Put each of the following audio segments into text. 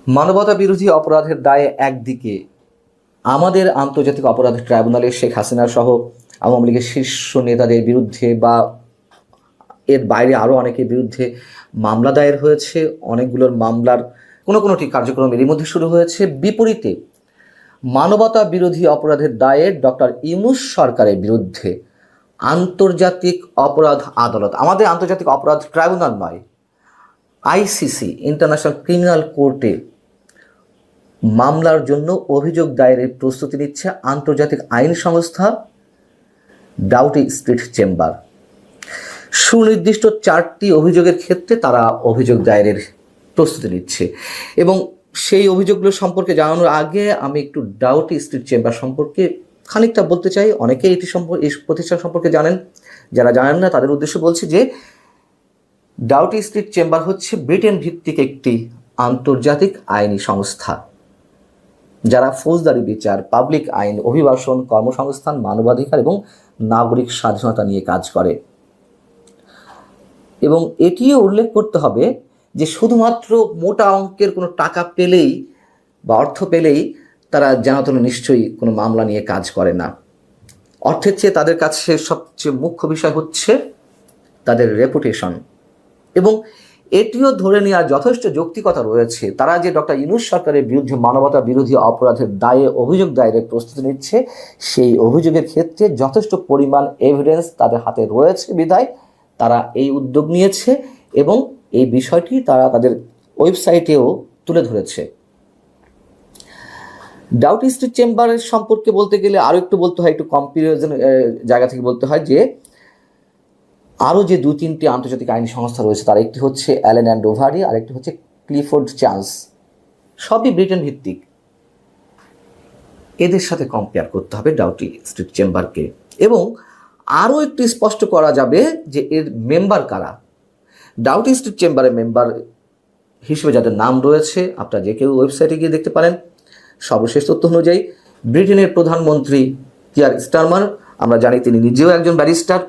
মানবতা বিরোধী অপরাধের দায়ে একদিকে আমাদের আন্তর্জাতিক অপরাধ ট্রাইব্যুনালে শেখ হাসিনা সহ আওয়ামী লীগের শীর্ষ নেতাদের বিরুদ্ধে বা এর বাইরে আরও অনেকের বিরুদ্ধে মামলা দায়ের হয়েছে। অনেকগুলোর মামলার কোনোটি কার্যক্রম এরই মধ্যে শুরু হয়েছে। বিপরীতে মানবতা বিরোধী অপরাধের দায়ে ডক্টর ইউনূস সরকারের বিরুদ্ধে আন্তর্জাতিক অপরাধ আদালত, আমাদের আন্তর্জাতিক অপরাধ ট্রাইব্যুনাল নয়, আইসিসি ইন্টারন্যাশনাল ক্রিমিনাল কোর্টে মামলার জন্য অভিযোগ দায়েরের প্রস্তুতি নিচ্ছে আন্তর্জাতিক আইন সংস্থা ডাউটি স্ট্রিট চেম্বার। সুনির্দিষ্ট 4টি অভিযোগের ক্ষেত্রে তারা অভিযোগ দায়েরের প্রস্তুতি নিচ্ছে এবং সেই অভিযোগগুলো সম্পর্কে জানানোর আগে আমি একটু ডাউটি স্ট্রিট চেম্বার সম্পর্কে খানিকটা বলতে চাই। অনেকে এই প্রতিষ্ঠান সম্পর্কে জানেন, যারা জানেন না তাদের উদ্দেশ্যে বলছি যে ডাউটি স্ট্রিট চেম্বার হচ্ছে ব্রিটেন ভিত্তিক একটি আন্তর্জাতিক আইনি সংস্থা যারা ফৌজদারি বিচার, পাবলিক আইন, অভিবাসন, কর্মসংস্থান, মানবাধিকার এবং নাগরিক স্বাধীনতা নিয়ে কাজ করে। এবং এটিও উল্লেখ করতে হবে যে শুধুমাত্র মোটা অঙ্কের কোনো টাকা পেলেই বা অর্থ পেলেই তারা যেন নিশ্চয়ই কোনো মামলা নিয়ে কাজ করে না। অর্থের চেয়ে তাদের কাছে সবচেয়ে মুখ্য বিষয় হচ্ছে তাদের রেপুটেশন। এবং এটিও ধরে নেওয়ার যথেষ্ট যৌক্তিকতা রয়েছে, তারা যে ডক্টর ইউনূস সরকারের বিরুদ্ধে মানবতা বিরোধী অপরাধের দায়ে অভিযোগ দায়েরের প্রস্তুতি নিচ্ছে, সেই অভিযোগের ক্ষেত্রে যথেষ্ট পরিমাণ এভিডেন্স তাদের হাতে রয়েছে বিধায় তারা এই উদ্যোগ নিয়েছে এবং এই বিষয়টি তারা তাদের ওয়েবসাইটেও তুলে ধরেছে। ডাউটি স্ট্রিট চেম্বারের সম্পর্কে বলতে গেলে আরও একটু বলতে হয়, একটু কম্পারিজন জায়গা থেকে বলতে হয় যে আরও যে 2-3টি আন্তর্জাতিক আইনি সংস্থা রয়েছে তার একটি হচ্ছে অ্যালেন অ্যান্ড ওভারি, আরেকটি হচ্ছে ক্লিফোর্ড চান্স, সবই ব্রিটেন ভিত্তিক। এদের সাথে কম্পেয়ার করতে হবে ডাউটি স্ট্রিট চেম্বারকে। এবং আরও একটু স্পষ্ট করা যাবে যে এর মেম্বার কারা। ডাউটি স্ট্রিট চেম্বারের মেম্বার হিসেবে যাদের নাম রয়েছে আপনারা যে কেউ ওয়েবসাইটে গিয়ে দেখতে পারেন। সর্বশেষ তথ্য অনুযায়ী ব্রিটেনের প্রধানমন্ত্রী কিয়ার স্টারমার, আমরা জানি তিনি নিজেও একজন ব্যারিস্টার,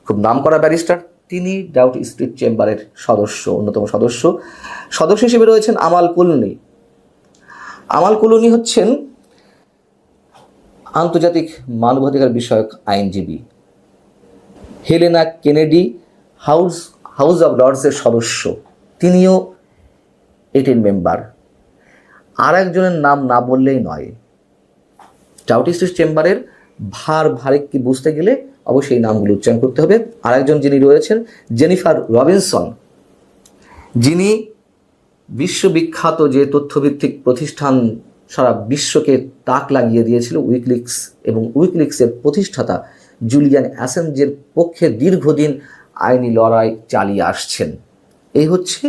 খুব নামকরা ব্যারিস্টার, তিনি ডাউটি স্ট্রিট চেম্বারের অন্যতম সদস্য হিসেবে রয়েছেন আমাল কুলুনি। আমাল কুলুনি হচ্ছেন আন্তর্জাতিক মানবাধিকার বিষয়ক আইনজীবী। হেলেনা কেনেডি হাউস অব লর্ডসের সদস্য, তিনিও এটির মেম্বার। আর একজনের নাম না বললেই নয়। ডাউটি স্ট্রিট চেম্বারের ভারে কি বুঝতে গেলে অবশ্যই নামগুলো উচ্চারণ করতে হবে। আরেকজন যিনি রয়েছেন জেনিফার রবিনসন, যিনি বিশ্ববিখ্যাত যে তথ্যভিত্তিক প্রতিষ্ঠান সারা বিশ্বকে তাক লাগিয়ে দিয়েছিল উইকিলিক্স, এবং উইকিলিক্সের প্রতিষ্ঠাতা জুলিয়ান অ্যাসাঞ্জের পক্ষে দীর্ঘদিন আইনি লড়াই চালিয়ে আসছেন। এই হচ্ছে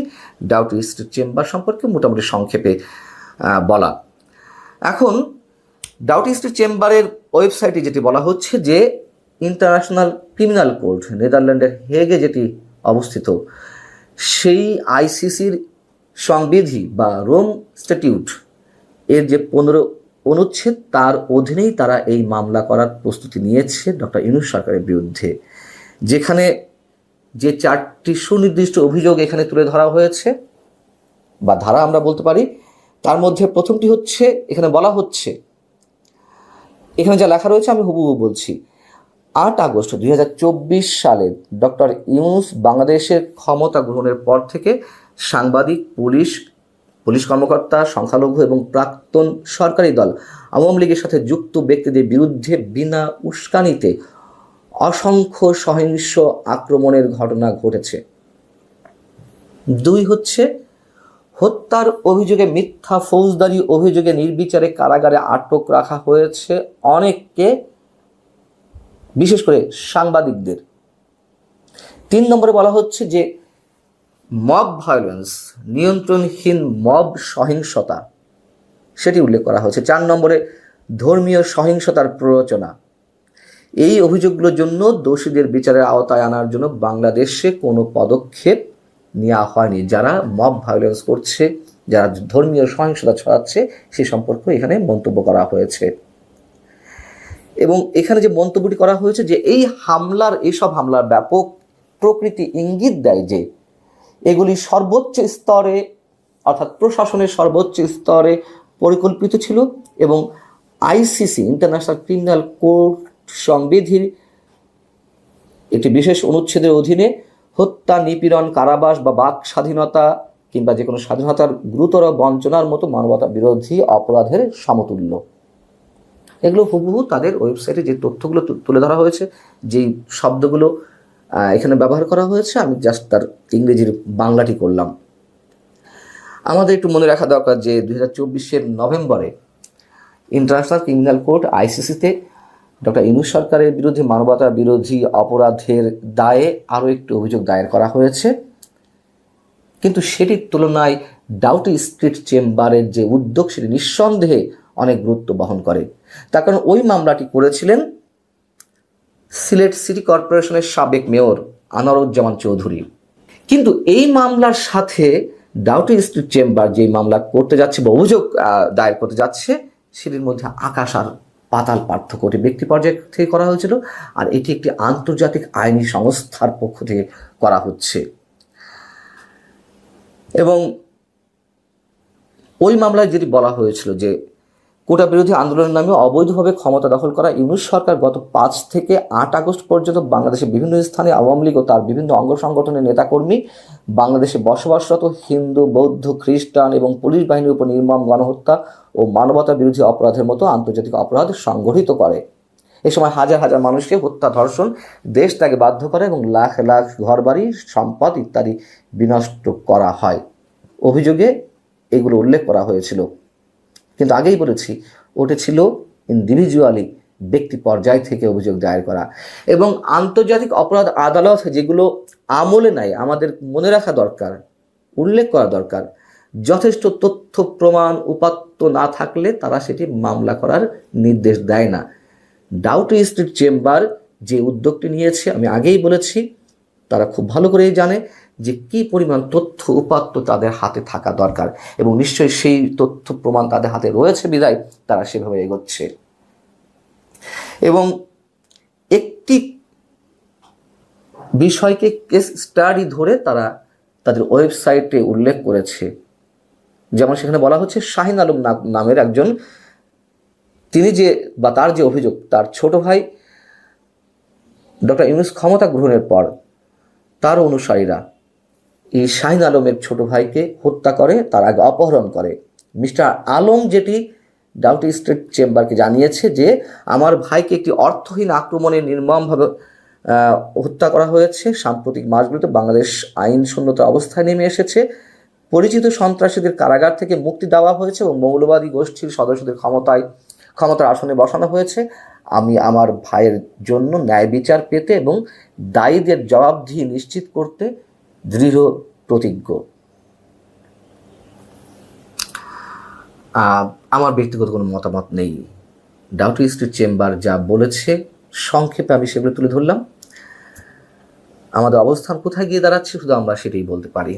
ডাউটি স্ট্রিট চেম্বার সম্পর্কে মোটামুটি সংক্ষেপে বলা। এখন ডাউটি স্ট্রিট চেম্বারের ওয়েবসাইটে যেটি বলা হচ্ছে যে ইন্টারন্যাশনাল ক্রিমিনাল কোর্ট, নেদারল্যান্ডের হেগে যেটি অবস্থিত, সেই আইসিসির সংবিধি বা রোম স্ট্যাটিউট এর যে 15 অনুচ্ছেদ তার অধীনেই তারা এই মামলা করার প্রস্তুতি নিয়েছে ডক্টর ইউনূস সরকারের বিরুদ্ধে। যেখানে যে 4টি সুনির্দিষ্ট অভিযোগ এখানে তুলে ধরা হয়েছে বা ধারা আমরা বলতে পারি, তার মধ্যে প্রথমটি হচ্ছে, এখানে বলা হচ্ছে, এখানে যা লেখা রয়েছে আমি হুবহু বলছি। 8 আগস্ট 2024 সালে ডক্টর ইউনূস বাংলাদেশের ক্ষমতা গ্রহণের পর থেকে সাংবাদিক, পুলিশ কর্মকর্তা, সংখ্যালঘু এবং প্রাক্তন সরকারি দল আওয়ামী লীগের সাথে যুক্ত ব্যক্তিদের বিরুদ্ধে বিনা উস্কানিতে অসংখ্য সহিংস আক্রমণের ঘটনা ঘটেছে। 2 হচ্ছে হত্যার অভিযোগে, মিথ্যা ফৌজদারি অভিযোগে নির্বিচারে কারাগারে আটক রাখা হয়েছে অনেককে, বিশেষ করে সাংবাদিকদের। 3 নম্বরে বলা হচ্ছে যে মব ভায়োলেন্স, নিয়ন্ত্রণহীন মব সহিংসতা, সেটি উল্লেখ করা হয়েছে। 4 নম্বরে ধর্মীয় সহিংসতার প্ররোচনা। এই অভিযোগগুলোর জন্য দোষীদের বিচারের আওতায় আনার জন্য বাংলাদেশে কোনো পদক্ষেপ নেওয়া হয়নি। যারা মব ভায়োলেন্স করছে, যারা ধর্মীয় সহিংসতা ছড়াচ্ছে, সে সম্পর্কে এখানে মন্তব্য করা হয়েছে। এবং এখানে যে মন্তব্যটি করা হয়েছে যে এইসব হামলার ব্যাপক প্রকৃতি ইঙ্গিত দেয় যে এগুলি সর্বোচ্চ স্তরে অর্থাৎ প্রশাসনের সর্বোচ্চ স্তরে পরিকল্পিত ছিল এবং আইসিসি ইন্টারন্যাশনাল ক্রিমিনাল কোর্ট সংবিধির একটি বিশেষ অনুচ্ছেদের অধীনে হত্যা, নিপীড়ন, কারাবাস বা বাক স্বাধীনতা কিংবা যে কোনো স্বাধীনতার গুরুতর বঞ্চনার মতো মানবতা বিরোধী অপরাধের সমতুল্য। এগুলো হুবহু তাদের ওয়েবসাইটে যে তথ্যগুলো তুলে ধরা হয়েছে, যেই শব্দগুলো এখানে ব্যবহার করা হয়েছে, আমি জাস্ট তার ইংরেজির বাংলাটি করলাম। আমাদের একটু মনে রাখা দরকার যে 2024 নভেম্বরে ইন্টারন্যাশনাল ক্রিমিনাল কোর্ট আইসিসিতে ডক্টর ইউনূস সরকারের বিরুদ্ধে মানবতা বিরোধী অপরাধের দায়ে আরও একটি অভিযোগ দায়ের করা হয়েছে, কিন্তু সেটির তুলনায় ডাউটি স্ট্রিট চেম্বারের যে উদ্যোগ সেটি নিঃসন্দেহে অনেক গুরুত্ব বহন করে। তার কারণ ওই মামলাটি করেছিলেন সিলেট সিটি কর্পোরেশনের সাবেক মেয়র আনোয়ারুজ্জামান চৌধুরী। কিন্তু এই মামলার সাথে ডাউটি স্ট্রিট চেম্বার যে মামলা করতে যাচ্ছে বা অভিযোগ দায়ের করতে যাচ্ছে, সেটির মধ্যে আকাশ আর পাতাল পার্থক্য। এটি ব্যক্তি পর্যায় থেকে করা হয়েছিল, আর এটি একটি আন্তর্জাতিক আইনি সংস্থার পক্ষ থেকে করা হচ্ছে। এবং ওই মামলায় যেটি বলা হয়েছিল যে কোটা বিরোধী আন্দোলনের নামে অবৈধভাবে ক্ষমতা দখল করা ইউনূস সরকার গত 5 থেকে 8 আগস্ট পর্যন্ত বাংলাদেশের বিভিন্ন স্থানে আওয়ামী লীগ ও তার বিভিন্ন অঙ্গ সংগঠনের নেতাকর্মী, বাংলাদেশে বসবাসরত হিন্দু, বৌদ্ধ, খ্রিস্টান এবং পুলিশ বাহিনীর উপর নির্মম গণহত্যা ও মানবতা বিরোধী অপরাধের মতো আন্তর্জাতিক অপরাধ সংগঠিত করে। এ সময় হাজার হাজার মানুষকে হত্যা, ধর্ষণ, দেশ ত্যাগে বাধ্য করে এবং লাখ লাখ ঘরবাড়ি, সম্পদ ইত্যাদি বিনষ্ট করা হয়। অভিযোগে এগুলো উল্লেখ করা হয়েছিল, কিন্তু আগেই বলেছি ওটা ছিল ইন্ডিভিজুয়ালি ব্যক্তি পর্যায় থেকে অভিযোগ দায়ের করা। এবং আন্তর্জাতিক অপরাধ আদালত যেগুলো আমলে নেয়, আমাদের মনে রাখা দরকার, উল্লেখ করা দরকার, যথেষ্ট তথ্য প্রমাণ উপাত্ত না থাকলে তারা সেটি মামলা করার নির্দেশ দেয় না। ডাউটি স্ট্রিট চেম্বার যে উদ্যোগটি নিয়েছে, আমি আগেই বলেছি, তারা খুব ভালো করেই জানে যে কী পরিমাণ তথ্য উপাত্ত তাদের হাতে থাকা দরকার, এবং নিশ্চয়ই সেই তথ্য প্রমাণ তাদের হাতে রয়েছে বিধায় তারা সেভাবে এগোচ্ছে। এবং একটি বিষয়কে কেস স্টাডি ধরে তারা তাদের ওয়েবসাইটে উল্লেখ করেছে। যেমন সেখানে বলা হচ্ছে শাহিন আলম নামের একজন, তিনি যে বা তার যে অভিযোগ, তার ছোট ভাই ডক্টর ইউনূস ক্ষমতা গ্রহণের পর তার অনুসারীরা এই শাহিন আলমের ছোট ভাইকে হত্যা করে, তার আগে অপহরণ করে। মিস্টার আলম যেটি ডাউটি স্ট্রিট চেম্বারকে জানিয়েছে যে আমার ভাইকে একটি অর্থহীন আক্রমণে নির্মমভাবে হত্যা করা হয়েছে। সাম্প্রতিক মাসগুলোতে বাংলাদেশ আইন শূন্যতা অবস্থায় নেমে এসেছে, পরিচিত সন্ত্রাসীদের কারাগার থেকে মুক্তি দেওয়া হয়েছে এবং মৌলবাদী গোষ্ঠীর সদস্যদের ক্ষমতার আসনে বসানো হয়েছে। আমি আমার ভাইয়ের জন্য ন্যায় বিচার পেতে এবং দায়ীদের জবাবদিহি নিশ্চিত করতে দৃঢ় প্রতিজ্ঞ। আমার ব্যক্তিগত কোনো মতামত নেই। ডাউটি স্ট্রিট চেম্বার যা বলেছে সংক্ষেপে আমি সেগুলো তুলে ধরলাম। আমাদের অবস্থান কোথায় গিয়ে দাঁড়াচ্ছে শুধু আমরা সেটাই বলতে পারি।